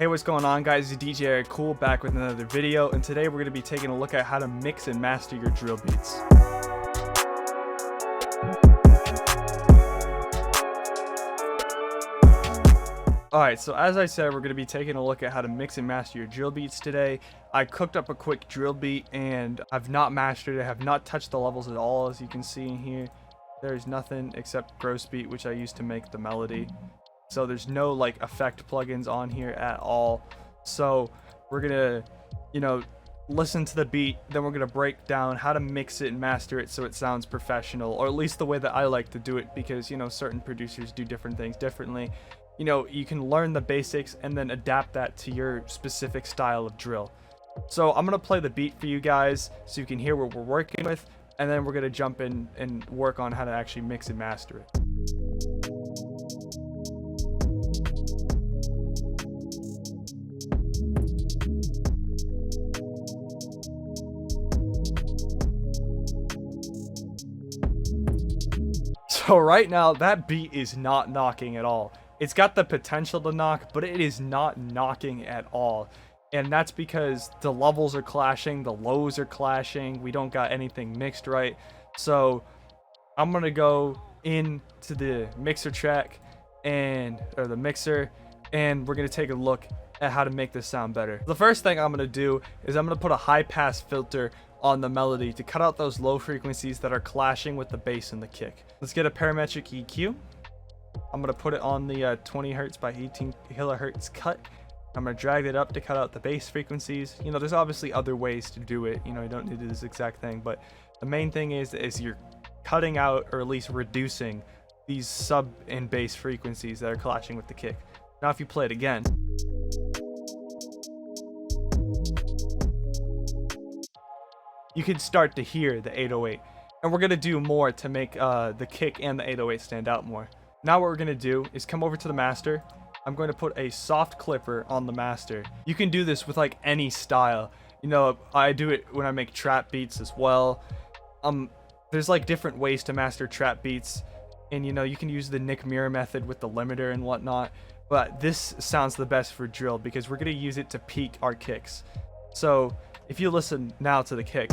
Hey, what's going on, guys? It's DJ Kuhl back with another video, and today we're going to be taking a look at how to mix and master your drill beats. Alright, so as I said, we're going to be taking a look at how to mix and master your drill beats today. I cooked up a quick drill beat and I've not mastered it. I have not touched the levels at all, as you can see in here. There's nothing except gross beat, which I used to make the melody. So there's no like effect plugins on here at all. So we're gonna, listen to the beat, then we're gonna break down how to mix it and master it so it sounds professional, or at least the way that I like to do it, because certain producers do different things differently. You can learn the basics and then adapt that to your specific style of drill. So I'm gonna play the beat for you guys so you can hear what we're working with, and then we're gonna jump in and work on how to actually mix and master it. So right now, that beat is not knocking at all. It's got the potential to knock, but it is not knocking at all. And that's because the levels are clashing, the lows are clashing, we don't got anything mixed right. So I'm gonna go into the mixer track or the mixer, and we're gonna take a look at how to make this sound better. The first thing I'm gonna do is I'm gonna put a high pass filter on the melody to cut out those low frequencies that are clashing with the bass and the kick. Let's get a parametric EQ. I'm gonna put it on the 20 hertz by 18 kilohertz cut. I'm gonna drag it up to cut out the bass frequencies. There's obviously other ways to do it. You don't need to do this exact thing, but the main thing is you're cutting out, or at least reducing, these sub and bass frequencies that are clashing with the kick. Now if you play it again, you can start to hear the 808, and we're gonna do more to make the kick and the 808 stand out more. Now what we're gonna do is come over to the master. I'm going to put a soft clipper on the master. You can do this with like any style. I do it when I make trap beats as well. There's like different ways to master trap beats, and you can use the Nick Mirror method with the limiter and whatnot, but this sounds the best for drill because we're gonna use it to peak our kicks. So if you listen now to the kick,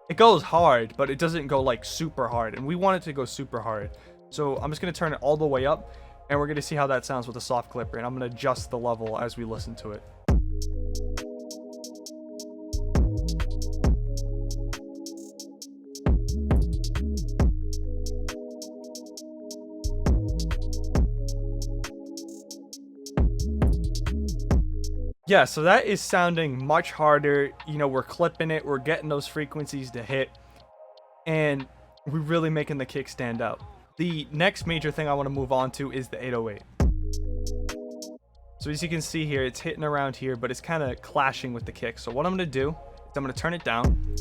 it goes hard, but it doesn't go like super hard, and we want it to go super hard. So I'm just going to turn it all the way up, and we're going to see how that sounds with a soft clipper, and I'm going to adjust the level as we listen to it. Yeah, so that is sounding much harder. We're clipping it, we're getting those frequencies to hit, and we're really making the kick stand out. The next major thing I want to move on to is the 808. So as you can see here, it's hitting around here, but it's kind of clashing with the kick. So what I'm going to do is I'm going to turn it down.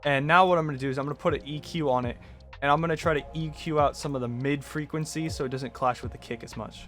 And now what I'm going to do is I'm going to put an EQ on it, and I'm going to try to EQ out some of the mid frequencies so it doesn't clash with the kick as much.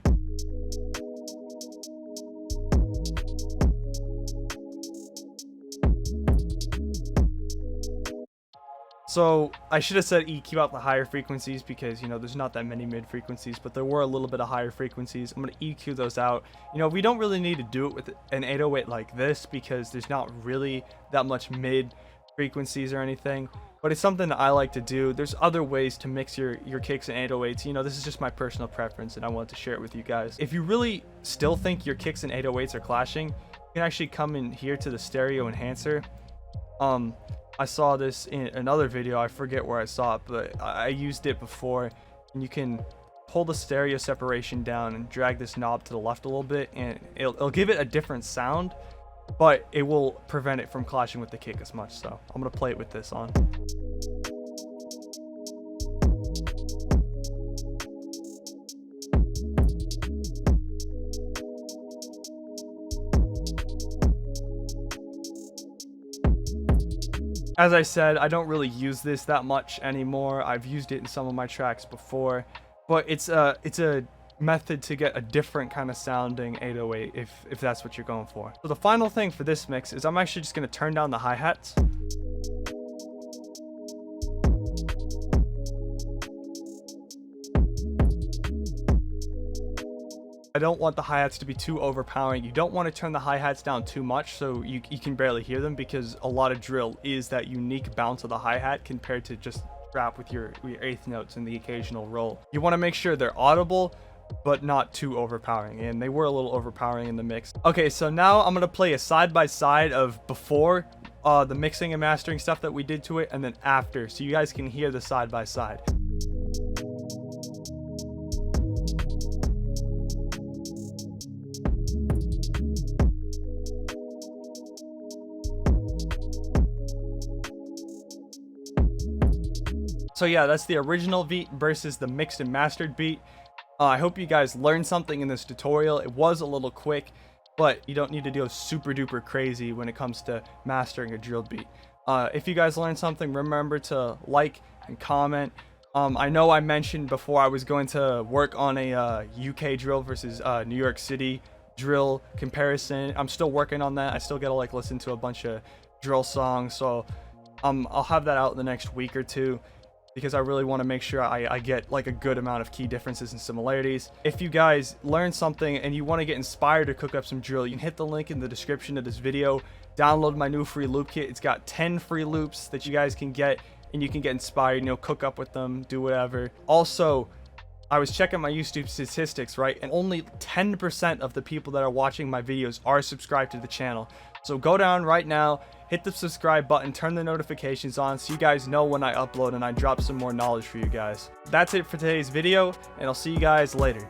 So I should have said EQ out the higher frequencies because there's not that many mid frequencies, but there were a little bit of higher frequencies. I'm going to EQ those out. We don't really need to do it with an 808 like this because there's not really that much mid frequencies or anything, but it's something that I like to do. There's other ways to mix your kicks and 808s. This is just my personal preference, and I wanted to share it with you guys. If you really still think your kicks and 808s are clashing, you can actually come in here to the stereo enhancer. I saw this in another video, I forget where I saw it, but I used it before, and you can pull the stereo separation down and drag this knob to the left a little bit, and it'll give it a different sound, but it will prevent it from clashing with the kick as much. So I'm gonna play it with this on. As I said, I don't really use this that much anymore. I've used it in some of my tracks before, but it's a method to get a different kind of sounding 808 if that's what you're going for. So the final thing for this mix is I'm actually just going to turn down the hi-hats. I don't want the hi-hats to be too overpowering. You don't want to turn the hi-hats down too much so you can barely hear them, because a lot of drill is that unique bounce of the hi-hat compared to just trap with your eighth notes and the occasional roll. You want to make sure they're audible but not too overpowering, and they were a little overpowering in the mix. Okay, so now I'm going to play a side-by-side of before the mixing and mastering stuff that we did to it, and then after, so you guys can hear the side-by-side. So yeah, that's the original beat versus the mixed and mastered beat. I hope you guys learned something in this tutorial. It was a little quick, but you don't need to go super duper crazy when it comes to mastering a drill beat. If you guys learned something, remember to like and comment. I know I mentioned before I was going to work on a UK drill versus New York City drill comparison. I'm still working on that. I still gotta like listen to a bunch of drill songs, so I'll have that out in the next week or two, because I really want to make sure I get like a good amount of key differences and similarities. If you guys learned something and you want to get inspired to cook up some drill, you can hit the link in the description of this video. Download my new free loop kit. It's got 10 free loops that you guys can get, and you can get inspired, you know, cook up with them, do whatever. Also, I was checking my YouTube statistics, right? And only 10% of the people that are watching my videos are subscribed to the channel. So go down right now, hit the subscribe button, turn the notifications on so you guys know when I upload and I drop some more knowledge for you guys. That's it for today's video, and I'll see you guys later.